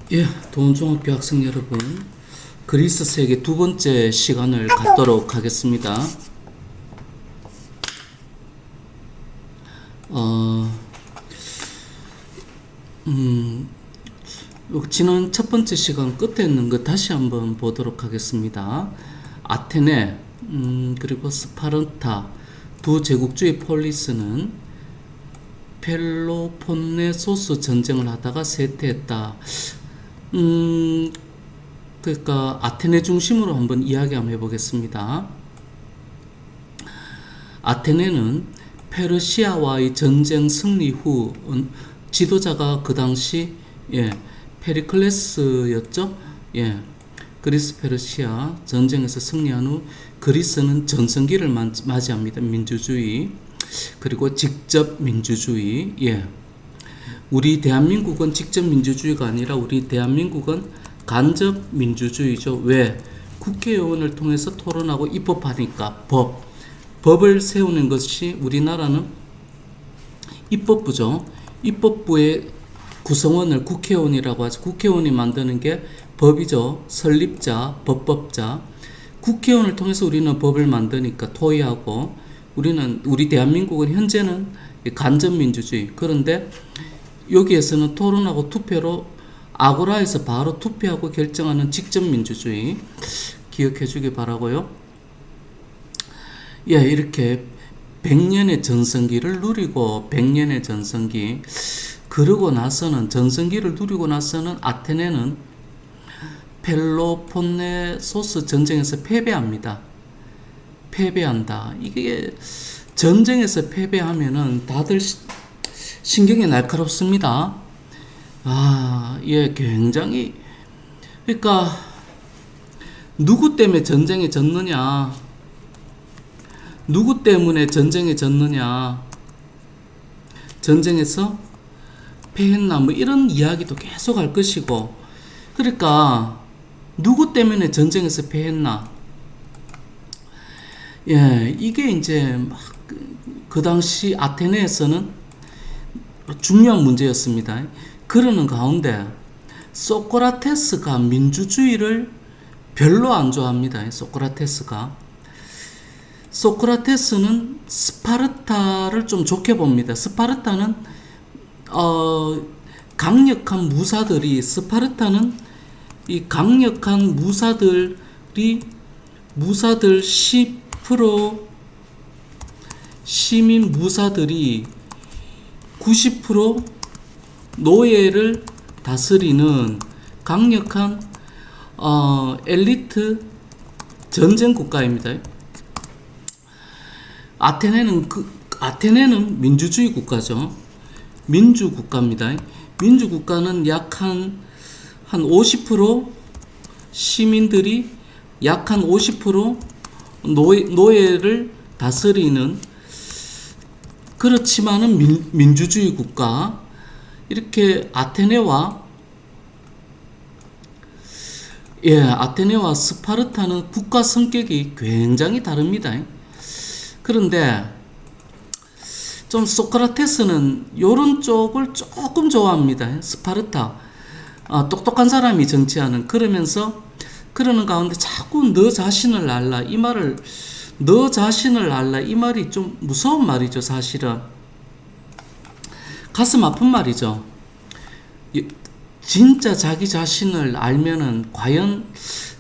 예, 도원중학교 학생 여러분, 그리스 세계 두 번째 시간을 갖도록 하겠습니다. 지난 첫 번째 시간 끝에 있는 거 다시 한번 보도록 하겠습니다. 아테네, 그리고 스파르타 두 제국주의 폴리스는 펠로폰네소스 전쟁을 하다가 쇠퇴했다. 그러니까 아테네 중심으로 한번 이야기 한번 해보겠습니다. 아테네는 페르시아와의 전쟁 승리 후 지도자가 그 당시 페리클레스였죠. 그리스 페르시아 전쟁에서 승리한 후 그리스는 전성기를 맞이합니다. 민주주의 그리고 직접 민주주의. 우리 대한민국은 직접 민주주의가 아니라 우리 대한민국은 간접 민주주의죠. 왜? 국회의원을 통해서 토론하고 입법하니까 법을 세우는 것이 우리나라는 입법부죠. 입법부의 구성원을 국회의원이라고 하죠. 국회의원이 만드는 게 법이죠. 설립자, 법법자. 국회의원을 통해서 우리는 법을 만드니까 토의하고 우리 대한민국은 현재는 간접 민주주의. 그런데 여기에서는 토론하고 투표로 아고라에서 바로 투표하고 결정하는 직접 민주주의 기억해 주기 바라고요. 이렇게 100년의 전성기를 누리고 100년의 전성기 그러고 나서는 전성기를 누리고 나서는 아테네는 펠로폰네소스 전쟁에서 패배한다. 이게 전쟁에서 패배하면은 다들 신경이 날카롭습니다. 굉장히 그러니까 누구 때문에 전쟁에 졌느냐? 누구 때문에 전쟁에 졌느냐? 전쟁에서 패했나? 뭐 이런 이야기도 계속 할 것이고, 그러니까 누구 때문에 전쟁에서 패했나? 이게 이제 막 그 당시 아테네에서는 중요한 문제였습니다. 그러는 가운데 소크라테스가 민주주의를 별로 안 좋아합니다. 소크라테스는 스파르타를 좀 좋게 봅니다. 스파르타는 강력한 무사들이 이 강력한 무사들 10% 시민 무사들이 90% 노예를 다스리는 강력한 엘리트 전쟁 국가입니다. 아테네는 민주주의 국가죠. 민주 국가입니다. 민주 국가는 약 한 50% 시민들이 약 한 50% 노예를 다스리는 그렇지만은 민주주의 국가. 이렇게 아테네와 스파르타는 국가 성격이 굉장히 다릅니다. 그런데 좀 소크라테스는 요런 쪽을 조금 좋아합니다. 스파르타 똑똑한 사람이 정치하는. 그러는 가운데 자꾸 너 자신을 알라 이 말이 좀 무서운 말이죠. 사실은 가슴 아픈 말이죠. 진짜 자기 자신을 알면은 과연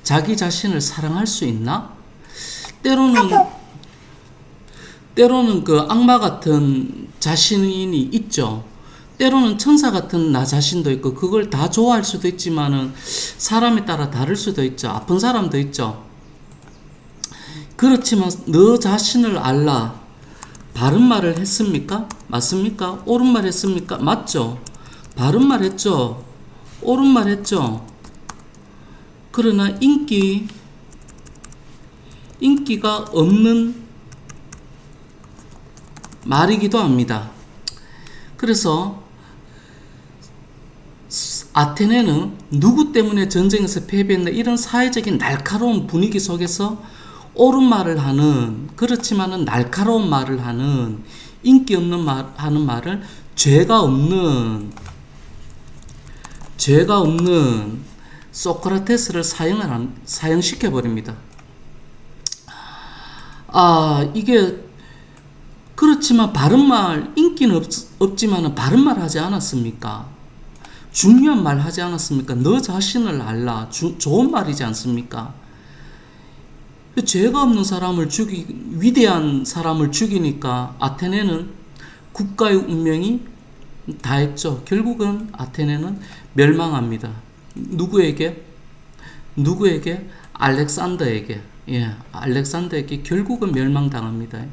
자기 자신을 사랑할 수 있나? 때로는 그 악마 같은 자신이 있죠. 때로는 천사 같은 나 자신도 있고, 그걸 다 좋아할 수도 있지만은 사람에 따라 다를 수도 있죠. 아픈 사람도 있죠. 그렇지만 너 자신을 알라. 바른 말을 했습니까? 맞습니까? 옳은 말 했습니까? 맞죠? 바른 말 했죠? 옳은 말 했죠? 그러나 인기가 없는 말이기도 합니다. 그래서 아테네는 누구 때문에 전쟁에서 패배했나 이런 사회적인 날카로운 분위기 속에서 옳은 말을 하는, 그렇지만은 날카로운 말을 하는, 인기 없는 하는 말을 죄가 없는 죄가 없는 소크라테스를 사형시켜 버립니다. 이게 그렇지만 바른말 인기는 없지만은 바른말 하지 않았습니까? 중요한 말 하지 않았습니까? 너 자신을 알라. 좋은 말이지 않습니까? 죄가 없는 사람을 위대한 사람을 죽이니까 아테네는 국가의 운명이 다했죠. 결국은 아테네는 멸망합니다. 누구에게? 알렉산더에게. 알렉산더에게 결국은 멸망당합니다.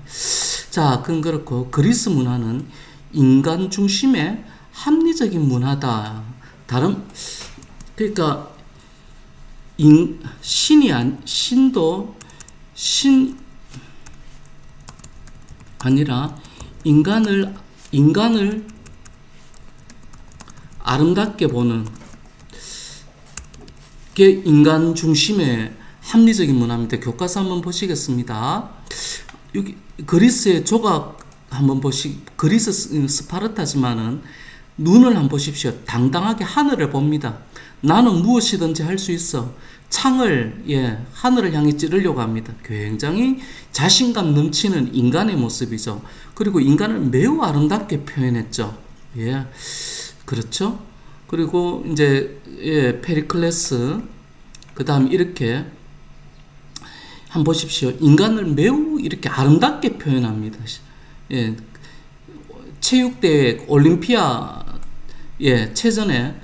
자, 그건 그렇고 그리스 문화는 인간 중심의 합리적인 문화다. 그러니까 신도 아니라 인간을 아름답게 보는 게 인간 중심의 합리적인 문화입니다. 교과서 한번 보시겠습니다. 여기 그리스의 조각 한번 그리스 스파르타지만은 눈을 한번 보십시오. 당당하게 하늘을 봅니다. 나는 무엇이든지 할 수 있어. 창을 하늘을 향해 찌르려고 합니다. 굉장히 자신감 넘치는 인간의 모습이죠. 그리고 인간을 매우 아름답게 표현했죠. 그렇죠. 그리고 이제 페리클레스 그다음 이렇게 한번 보십시오. 인간을 매우 이렇게 아름답게 표현합니다. 체육대회 올림피아 체전에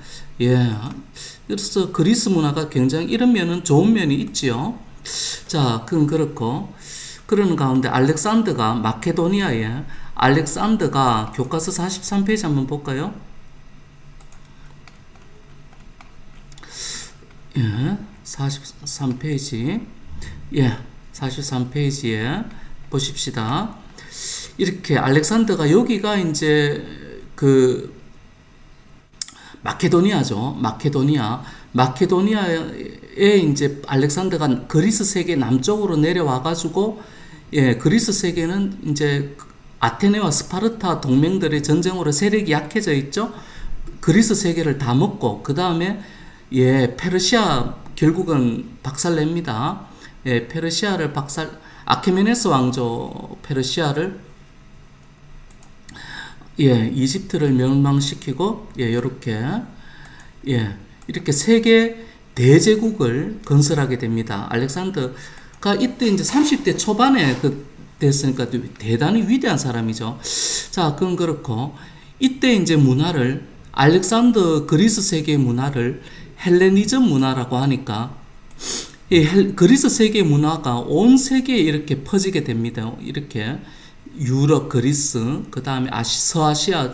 그래서 그리스 문화가 굉장히 이런 면은 좋은 면이 있지요. 자, 그건 그렇고 그러는 가운데 알렉산더가 교과서 43페이지 한번 볼까요? 43페이지 43페이지에 보십시다. 이렇게 알렉산더가 여기가 이제 그 마케도니아죠. 마케도니아에 이제 알렉산더가 그리스 세계 남쪽으로 내려와 가지고 그리스 세계는 이제 아테네와 스파르타 동맹들의 전쟁으로 세력이 약해져 있죠. 그리스 세계를 다 먹고 그다음에 페르시아 결국은 박살냅니다. 페르시아를 아케메네스 왕조 페르시아를 이집트를 멸망시키고 이렇게 세계 대제국을 건설하게 됩니다. 알렉산더가 이때 이제 30대 초반에 됐으니까 대단히 위대한 사람이죠. 자, 그건 그렇고 이때 이제 알렉산더 그리스 세계의 문화를 헬레니즘 문화라고 하니까 그리스 세계 문화가 온 세계에 이렇게 퍼지게 됩니다. 이렇게 유럽, 그리스, 그 다음에 서아시아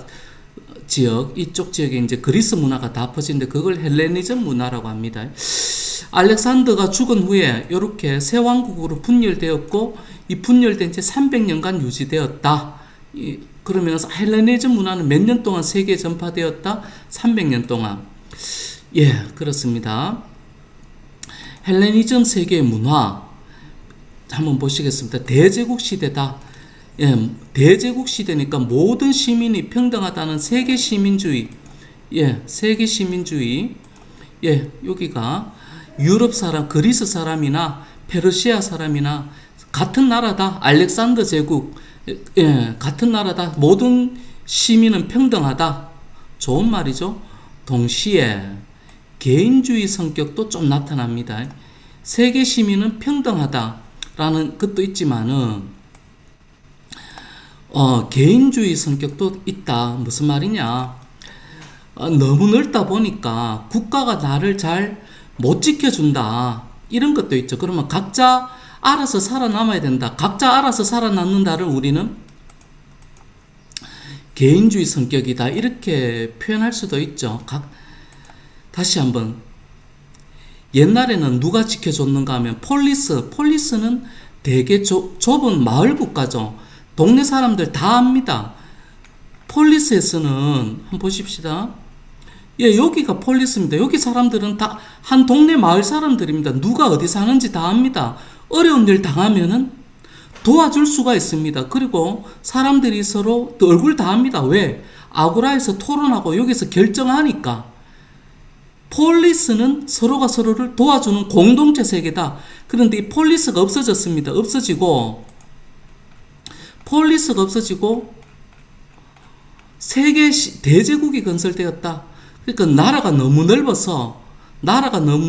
지역, 이쪽 지역에 이제 그리스 문화가 다 퍼지는데 그걸 헬레니즘 문화라고 합니다. 알렉산더가 죽은 후에 이렇게 새 왕국으로 분열되었고 이 분열된 지 300년간 유지되었다. 그러면서 헬레니즘 문화는 몇 년 동안 세계에 전파되었다? 300년 동안. 그렇습니다. 헬레니즘 세계의 문화 한번 보시겠습니다. 대제국 시대다. 대제국 시대니까 모든 시민이 평등하다는 세계 시민주의. 세계 시민주의. 여기가 유럽 사람, 그리스 사람이나 페르시아 사람이나 같은 나라다. 알렉산더 제국. 같은 나라다. 모든 시민은 평등하다. 좋은 말이죠. 동시에 개인주의 성격도 좀 나타납니다. 세계 시민은 평등하다라는 것도 있지만은 개인주의 성격도 있다. 무슨 말이냐? 너무 넓다 보니까 국가가 나를 잘 못 지켜준다. 이런 것도 있죠. 그러면 각자 알아서 살아남아야 된다. 각자 알아서 살아남는다를 우리는 개인주의 성격이다. 이렇게 표현할 수도 있죠. 다시 한번. 옛날에는 누가 지켜줬는가 하면 폴리스는 되게 좁은 마을 국가죠. 동네 사람들 다 압니다. 폴리스에서는 한번 보십시다. 여기가 폴리스입니다. 여기 사람들은 다 한 동네 마을 사람들입니다. 누가 어디 사는지 다 압니다. 어려운 일 당하면은 도와줄 수가 있습니다. 그리고 사람들이 서로 얼굴 다 압니다. 왜? 아고라에서 토론하고 여기서 결정하니까. 폴리스는 서로가 서로를 도와주는 공동체 세계다. 그런데 이 폴리스가 없어졌습니다. 폴리스가 없어지고 세계 대제국이 건설되었다. 그러니까 나라가 너무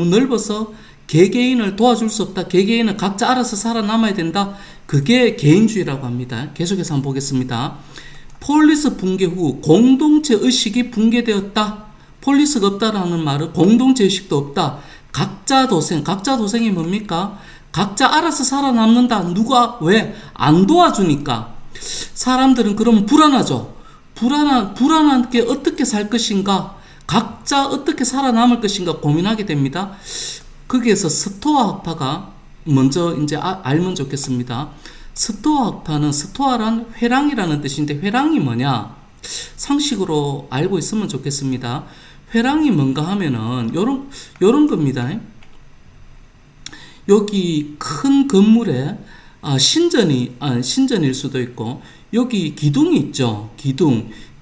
넓어서 개개인을 도와줄 수 없다. 개개인은 각자 알아서 살아남아야 된다. 그게 개인주의라고 합니다. 계속해서 한번 보겠습니다. 폴리스 붕괴 후 공동체 의식이 붕괴되었다. 폴리스가 없다라는 말은 공동체 의식도 없다. 각자 도생이 뭡니까? 각자 알아서 살아남는다. 누가 왜 안 도와주니까. 사람들은 그러면 불안하죠. 불안하게 어떻게 살 것인가, 각자 어떻게 살아남을 것인가 고민하게 됩니다. 거기에서 스토아 학파가 먼저 이제 알면 좋겠습니다. 스토아 학파는 스토아란 회랑이라는 뜻인데 회랑이 뭐냐? 상식으로 알고 있으면 좋겠습니다. 회랑이 뭔가 하면은 요런 겁니다. 여기 큰 건물에 신전일 수도 있고, 여기 기둥이 있죠.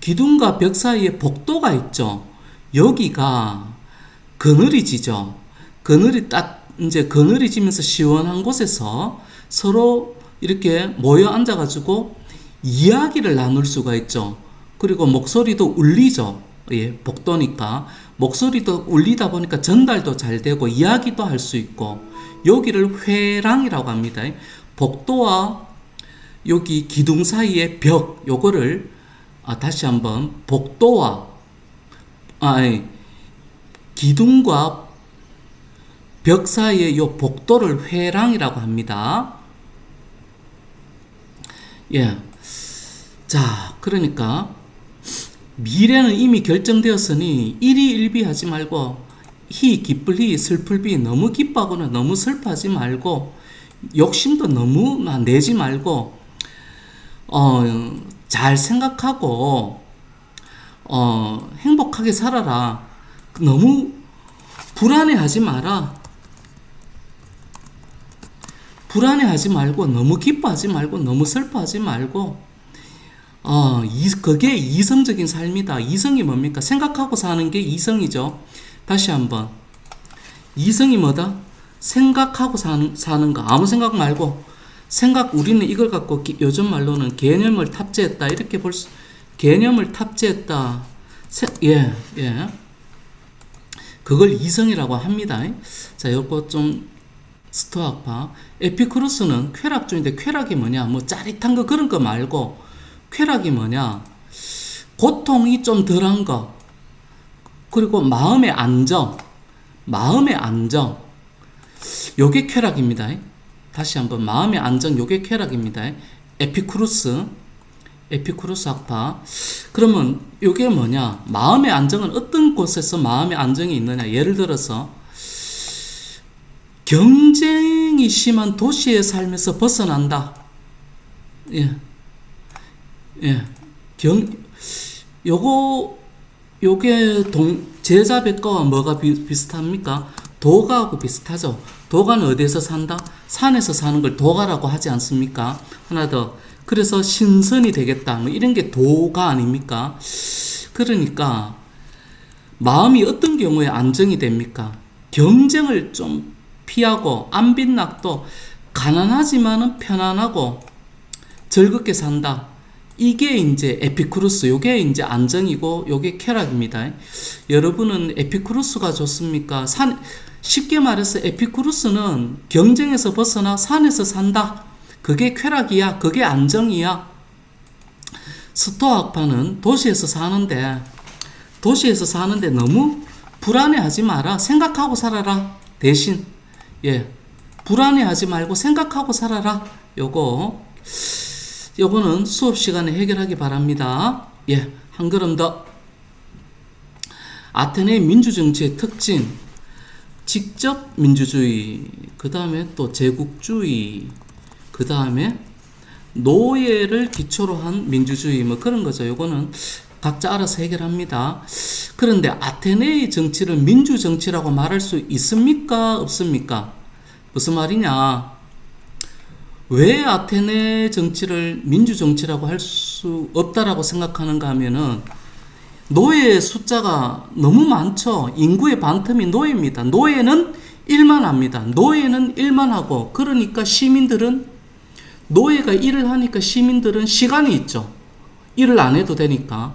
기둥과 벽 사이에 복도가 있죠. 여기가 그늘이지죠. 그늘이 지면서 시원한 곳에서 서로 이렇게 모여 앉아가지고 이야기를 나눌 수가 있죠. 그리고 목소리도 울리죠. 예, 복도니까. 목소리도 울리다 보니까 전달도 잘 되고 이야기도 할 수 있고, 여기를 회랑이라고 합니다. 복도와 여기 기둥 사이의 벽, 요거를 다시 한번 기둥과 벽 사이의 요 복도를 회랑이라고 합니다. 예. 자, 그러니까 미래는 이미 결정되었으니 일희일비하지 말고, 희 기쁠 희 슬플 비, 너무 기뻐하거나 너무 슬퍼하지 말고, 욕심도 너무 내지 말고, 잘 생각하고 행복하게 살아라. 너무 불안해하지 말고, 너무 기뻐하지 말고, 너무 슬퍼하지 말고, 그게 이성적인 삶이다. 이성이 뭡니까? 생각하고 사는 게 이성이죠. 다시 한번. 이성이 뭐다? 생각하고 사는 거. 아무 생각 말고. 우리는 이걸 갖고 요즘 말로는 개념을 탑재했다. 이렇게 개념을 탑재했다. 예. 그걸 이성이라고 합니다. 자, 요거 좀 스토아파. 에피쿠로스는 쾌락주의인데, 쾌락이 뭐냐? 뭐 짜릿한 거 그런 거 말고, 쾌락이 뭐냐? 고통이 좀 덜한 거. 그리고 마음의 안정. 요게 쾌락입니다. 다시 한번, 마음의 안정, 요게 쾌락입니다. 에피쿠로스 학파. 그러면 요게 뭐냐? 마음의 안정은 어떤 곳에서 마음의 안정이 있느냐? 예를 들어서 경쟁이 심한 도시의 삶에서 벗어난다. 요게 제자백과와 뭐가 비슷합니까? 도가하고 비슷하죠. 도가는 어디에서 산다? 산에서 사는 걸 도가라고 하지 않습니까? 하나 더. 그래서 신선이 되겠다. 뭐 이런 게 도가 아닙니까? 그러니까 마음이 어떤 경우에 안정이 됩니까? 경쟁을 좀 피하고, 안빈낙도 가난하지만은 편안하고 즐겁게 산다. 이게 이제 에피쿠로스, 요게 이제 안정이고, 요게 쾌락입니다. 여러분은 에피쿠로스가 좋습니까? 쉽게 말해서 에피쿠로스는 경쟁에서 벗어나 산에서 산다. 그게 쾌락이야. 그게 안정이야. 스토아파는 도시에서 사는데 너무 불안해하지 마라. 생각하고 살아라. 대신 불안해하지 말고 생각하고 살아라. 요거는 수업 시간에 해결하기 바랍니다. 한 걸음 더. 아테네 민주정치의 특징. 직접 민주주의, 그 다음에 또 제국주의, 그 다음에 노예를 기초로 한 민주주의, 뭐 그런 거죠. 요거는 각자 알아서 해결합니다. 그런데 아테네의 정치를 민주정치라고 말할 수 있습니까? 없습니까? 무슨 말이냐? 왜 아테네 정치를 민주정치라고 할 수 없다라고 생각하는가 하면은, 노예 숫자가 너무 많죠. 인구의 반틈이 노예입니다. 노예는 일만 합니다. 노예는 일만 하고, 그러니까 시민들은, 노예가 일을 하니까 시민들은 시간이 있죠. 일을 안 해도 되니까.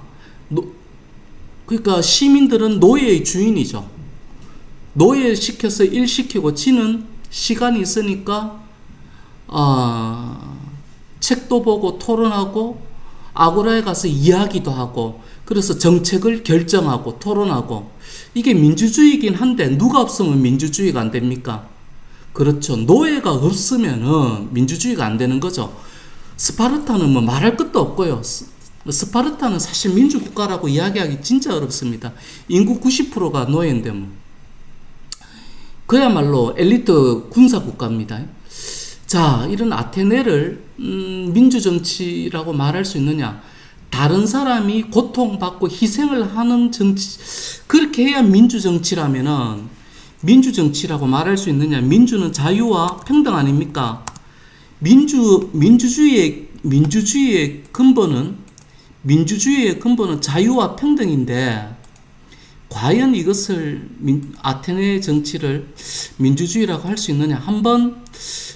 그러니까 시민들은 노예의 주인이죠. 노예 시켜서 일 시키고, 지는 시간이 있으니까 책도 보고 토론하고 아고라에 가서 이야기도 하고, 그래서 정책을 결정하고 토론하고. 이게 민주주의이긴 한데 누가 없으면 민주주의가 안 됩니까? 그렇죠. 노예가 없으면은 민주주의가 안 되는 거죠. 스파르타는 뭐 말할 것도 없고요. 스파르타는 사실 민주국가라고 이야기하기 진짜 어렵습니다. 인구 90%가 노예인데 뭐. 그야말로 엘리트 군사국가입니다. 자, 이런 아테네를 민주정치라고 말할 수 있느냐? 다른 사람이 고통받고 희생을 하는 정치, 그렇게 해야 민주정치라면은 민주정치라고 말할 수 있느냐? 민주는 자유와 평등 아닙니까? 민주주의의 근본은 자유와 평등인데, 과연 이것을 아테네 정치를 민주주의라고 할 수 있느냐? 한번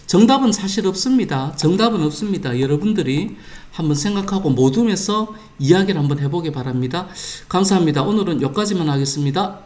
정답은 사실 없습니다. 정답은 없습니다. 여러분들이 한번 생각하고 모둠에서 이야기를 한번 해보기 바랍니다. 감사합니다. 오늘은 여기까지만 하겠습니다.